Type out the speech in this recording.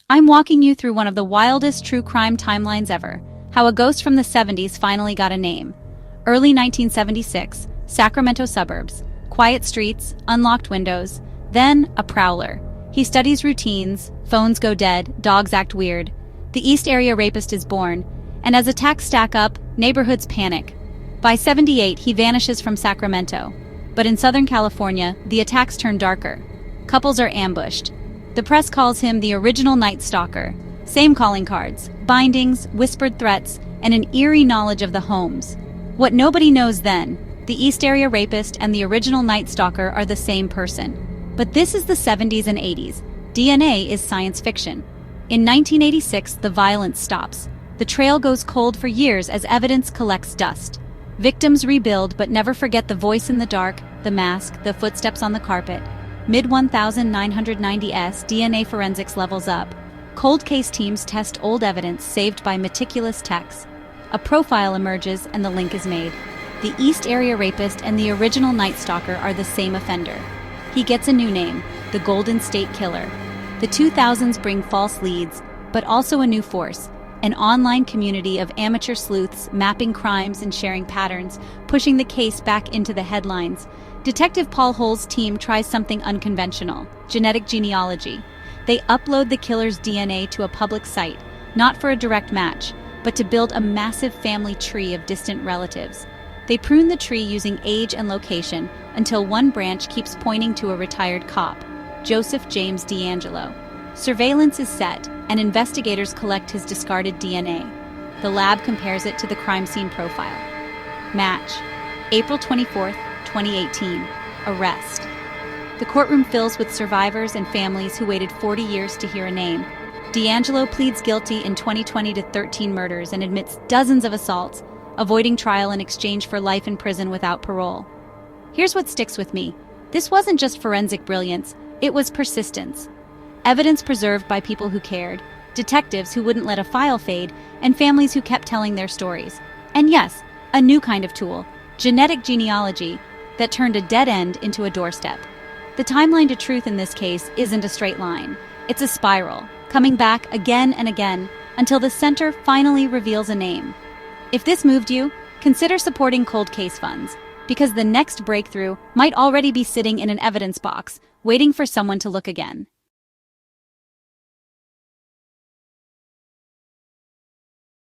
I'm walking you through one of the wildest true crime timelines ever, how a ghost from the 70s finally got a name. Early 1976, Sacramento suburbs, quiet streets, unlocked windows, then a prowler. He studies routines, phones go dead, dogs act weird. The East Area Rapist is born, and as attacks stack up, neighborhoods panic. By 78, he vanishes from Sacramento. But in Southern California, the attacks turn darker. Couples are ambushed. The press calls him the original Night Stalker. Same calling cards, bindings, whispered threats, and an eerie knowledge of the homes. What nobody knows then, the East Area Rapist and the original Night Stalker are the same person. But this is the 70s and 80s. DNA is science fiction. In 1986, the violence stops. The trail goes cold for years as evidence collects dust. Victims rebuild but never forget the voice in the dark, the mask, the footsteps on the carpet. Mid-1990s, DNA forensics levels up. Cold case teams test old evidence saved by meticulous techs. A profile emerges and the link is made. The East Area Rapist and the original Night Stalker are the same offender. He gets a new name, the Golden State Killer. The 2000s bring false leads, but also a new force. An online community of amateur sleuths mapping crimes and sharing patterns, pushing the case back into the headlines. Detective Paul Hull's team tries something unconventional, genetic genealogy. They upload the killer's DNA to a public site, not for a direct match, but to build a massive family tree of distant relatives. They prune the tree using age and location until one branch keeps pointing to a retired cop, Joseph James DeAngelo. Surveillance is set, and investigators collect his discarded DNA. The lab compares it to the crime scene profile. Match. April 24, 2018. Arrest. The courtroom fills with survivors and families who waited 40 years to hear a name. DeAngelo pleads guilty in 2020 to 13 murders and admits dozens of assaults, avoiding trial in exchange for life in prison without parole. Here's what sticks with me. This wasn't just forensic brilliance, it was persistence. Evidence preserved by people who cared, detectives who wouldn't let a file fade, and families who kept telling their stories. And yes, a new kind of tool, genetic genealogy, that turned a dead end into a doorstep. The timeline to truth in this case isn't a straight line. It's a spiral, coming back again and again until the center finally reveals a name. If this moved you, consider supporting cold case funds, because the next breakthrough might already be sitting in an evidence box, waiting for someone to look again.